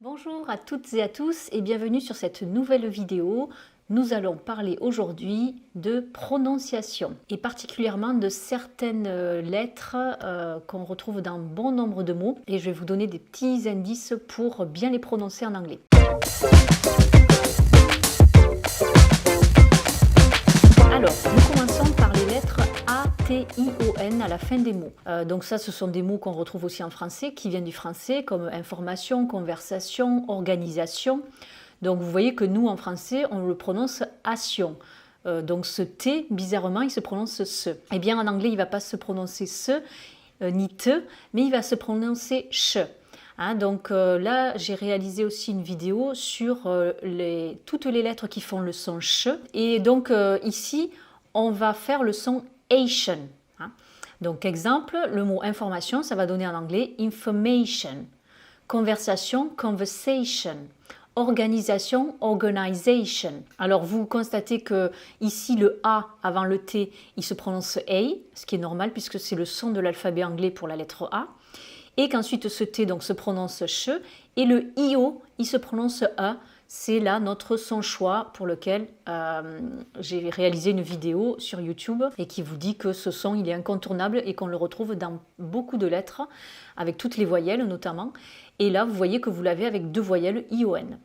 Bonjour à toutes et à tous et bienvenue sur cette nouvelle vidéo. Nous allons parler aujourd'hui de prononciation et particulièrement de certaines lettres qu'on retrouve dans bon nombre de mots et je vais vous donner des petits indices pour bien les prononcer en anglais. Alors, nous commençons par les lettres A, T, I, O, N à la fin des mots. Donc ça, ce sont des mots qu'on retrouve aussi en français, qui viennent du français, comme information, conversation, organisation. Donc vous voyez que nous, en français, on le prononce ation. Donc ce T, bizarrement, il se prononce se. Eh bien, en anglais, il ne va pas se prononcer se, ni te, mais il va se prononcer ch. Donc là, j'ai réalisé aussi une vidéo sur toutes les lettres qui font le son ch. Et donc ici, on va faire le son Asian. Donc exemple, le mot information, ça va donner en anglais information. Conversation, conversation. Organisation, organisation. Alors vous constatez que ici le A avant le T, il se prononce A, ce qui est normal puisque c'est le son de l'alphabet anglais pour la lettre A. Et qu'ensuite ce T donc se prononce ch et le IO il se prononce A. C'est là notre son choix pour lequel j'ai réalisé une vidéo sur YouTube et qui vous dit que ce son il est incontournable et qu'on le retrouve dans beaucoup de lettres avec toutes les voyelles notamment. Et là vous voyez que vous l'avez avec deux voyelles ION.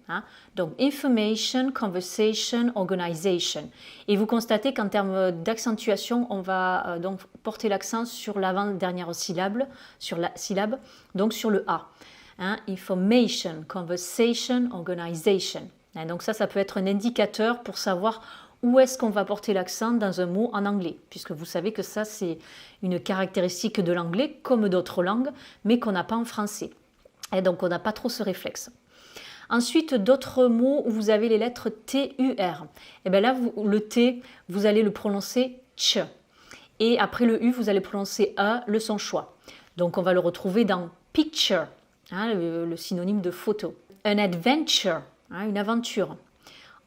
Donc information, conversation, organisation. Et vous constatez qu'en termes d'accentuation on va donc porter l'accent sur l'avant-dernière syllabe, donc sur le A. Information, conversation, organisation. Donc ça peut être un indicateur pour savoir où est-ce qu'on va porter l'accent dans un mot en anglais, puisque vous savez que ça c'est une caractéristique de l'anglais comme d'autres langues, mais qu'on n'a pas en français. Et donc on n'a pas trop ce réflexe. Ensuite, d'autres mots où vous avez les lettres T-U-R. Et bien là, le T, vous allez le prononcer ch. Et après le U, vous allez prononcer A, le son choix. Donc on va le retrouver dans picture, le synonyme de photo. An adventure, une aventure.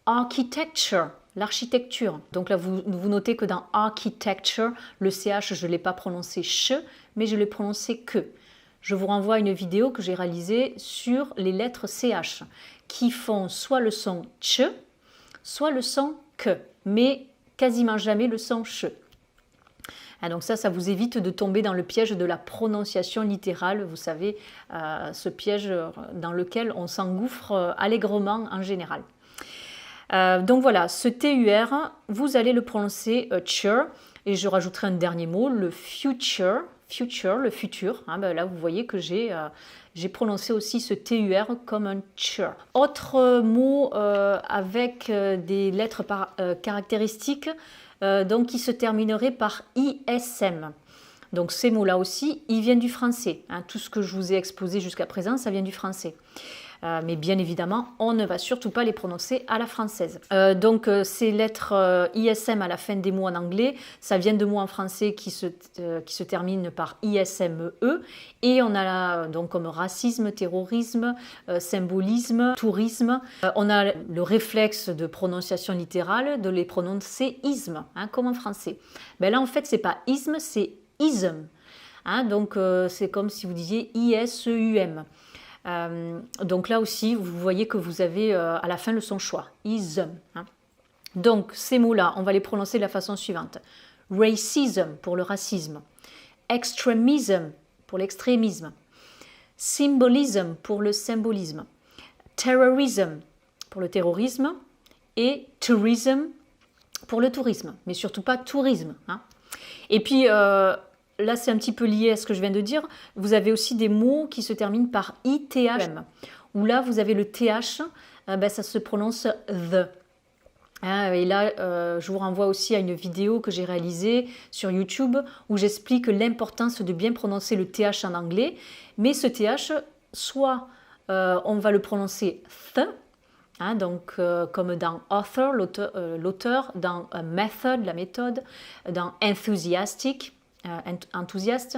Architecture, l'architecture. Donc là, vous notez que dans architecture, le CH, je ne l'ai pas prononcé ch, mais je l'ai prononcé que. Je vous renvoie à une vidéo que j'ai réalisée sur les lettres CH qui font soit le son ch, soit le son que, mais quasiment jamais le son ch. Donc ça vous évite de tomber dans le piège de la prononciation littérale, vous savez, ce piège dans lequel on s'engouffre allègrement en général. Donc voilà, ce TUR, vous allez le prononcer chur, et je rajouterai un dernier mot, le future, le futur. Là, vous voyez que j'ai prononcé aussi ce TUR comme un chur. Autre mot avec des lettres caractéristiques, donc qui se terminerait par ISM. Donc ces mots-là aussi, ils viennent du français. Tout ce que je vous ai exposé jusqu'à présent, ça vient du français. Mais bien évidemment, on ne va surtout pas les prononcer à la française. Donc ces lettres ISM à la fin des mots en anglais, ça vient de mots en français qui se terminent par ISME. Et on a là, donc comme racisme, terrorisme, symbolisme, tourisme. On a le réflexe de prononciation littérale de les prononcer isme, comme en français. Ben là en fait c'est pas isme, c'est ism. Donc c'est comme si vous disiez ISEUM. Donc là aussi, vous voyez que vous avez à la fin le son choix, ism. Donc ces mots-là, on va les prononcer de la façon suivante. Racism pour le racisme, extremism pour l'extrémisme, symbolism pour le symbolisme, terrorism pour le terrorisme et tourism pour le tourisme, mais surtout pas tourisme. Et puis là, c'est un petit peu lié à ce que je viens de dire. Vous avez aussi des mots qui se terminent par ITHM, où là, vous avez le TH, ça se prononce the. Et là, je vous renvoie aussi à une vidéo que j'ai réalisée sur YouTube où j'explique l'importance de bien prononcer le TH en anglais. Mais ce TH, soit on va le prononcer th, donc comme dans author, l'auteur, dans method, la méthode, dans enthusiastic, enthousiaste.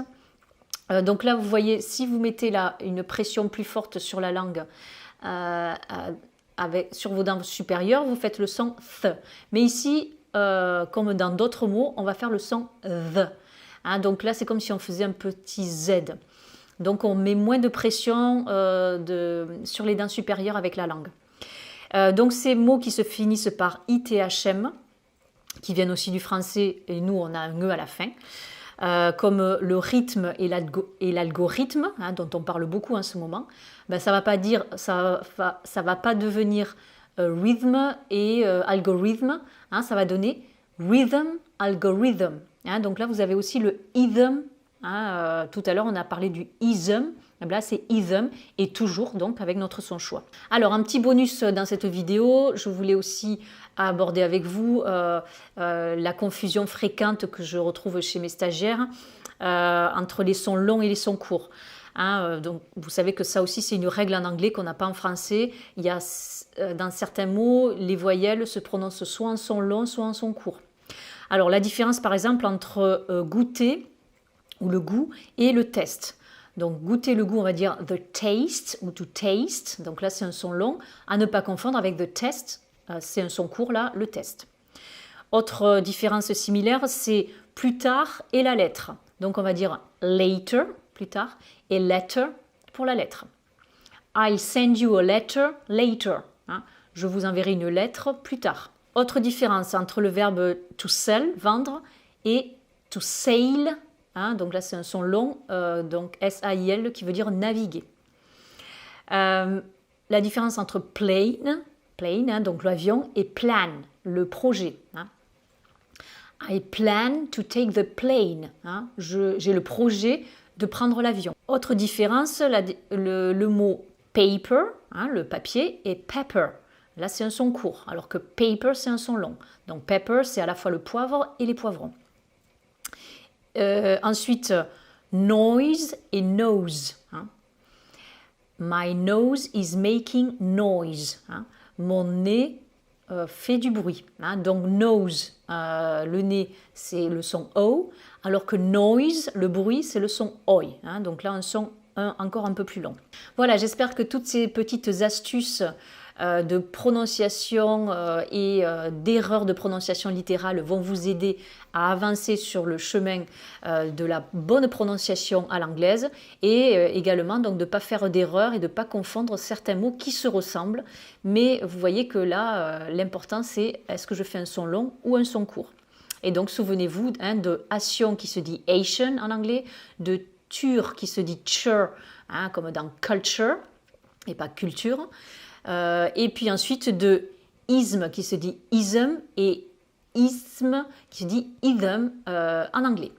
Donc là, vous voyez, si vous mettez là une pression plus forte sur la langue, sur vos dents supérieures, vous faites le son th. Mais ici, comme dans d'autres mots, on va faire le son the. Donc là, c'est comme si on faisait un petit Z. Donc on met moins de pression sur les dents supérieures avec la langue. Donc ces mots qui se finissent par ITHM, qui viennent aussi du français, et nous on a un E à la fin, comme le rythme et l'algorithme, hein, dont on parle beaucoup en ce moment, ben, ça va pas devenir rhythm et algorithme, hein, ça va donner rhythm, algorithm. Hein, donc là vous avez aussi le ism, hein, tout à l'heure on a parlé du ism, là c'est ism et toujours donc avec notre son choix. Alors un petit bonus dans cette vidéo, je voulais aussi aborder avec vous la confusion fréquente que je retrouve chez mes stagiaires entre les sons longs et les sons courts. Hein, donc vous savez que ça aussi c'est une règle en anglais qu'on n'a pas en français. Il y a dans certains mots, les voyelles se prononcent soit en son long, soit en son court. Alors la différence par exemple entre goûter ou le goût et le test. Donc goûter le goût, on va dire the taste ou to taste. Donc là c'est un son long, à ne pas confondre avec the test, c'est un son court là, le test. Autre différence similaire, c'est plus tard et la lettre. Donc on va dire later, plus tard, et letter pour la lettre. I'll send you a letter later. Hein, je vous enverrai une lettre plus tard. Autre différence entre le verbe to sell, vendre, et to sail. Hein, donc là c'est un son long, donc S-A-I-L qui veut dire naviguer. La différence entre plane, hein, donc l'avion, et plan, le projet. Hein. I plan to take the plane. Hein, j'ai le projet de prendre l'avion. Autre différence, le mot paper, hein, le papier, et pepper. Là c'est un son court, alors que paper c'est un son long. Donc pepper c'est à la fois le poivre et les poivrons. Ensuite, noise et nose. Hein. My nose is making noise. Hein. Mon nez fait du bruit. Hein. Donc nose, le nez, c'est le son O, alors que noise, le bruit, c'est le son OI. Hein. Donc là, un son encore un peu plus long. Voilà, j'espère que toutes ces petites astuces de prononciation et d'erreurs de prononciation littérale vont vous aider à avancer sur le chemin de la bonne prononciation à l'anglaise et également donc de ne pas faire d'erreurs et de ne pas confondre certains mots qui se ressemblent. Mais vous voyez que là, l'important c'est est-ce que je fais un son long ou un son court. Et donc souvenez-vous hein, de Asian qui se dit Asian en anglais, de tur qui se dit chur, hein, comme dans culture et pas culture. Et puis ensuite de ism qui se dit ism et ism qui se dit ism en anglais.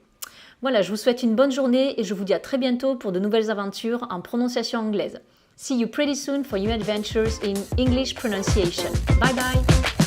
Voilà, je vous souhaite une bonne journée et je vous dis à très bientôt pour de nouvelles aventures en prononciation anglaise. See you pretty soon for new adventures in English pronunciation. Bye bye!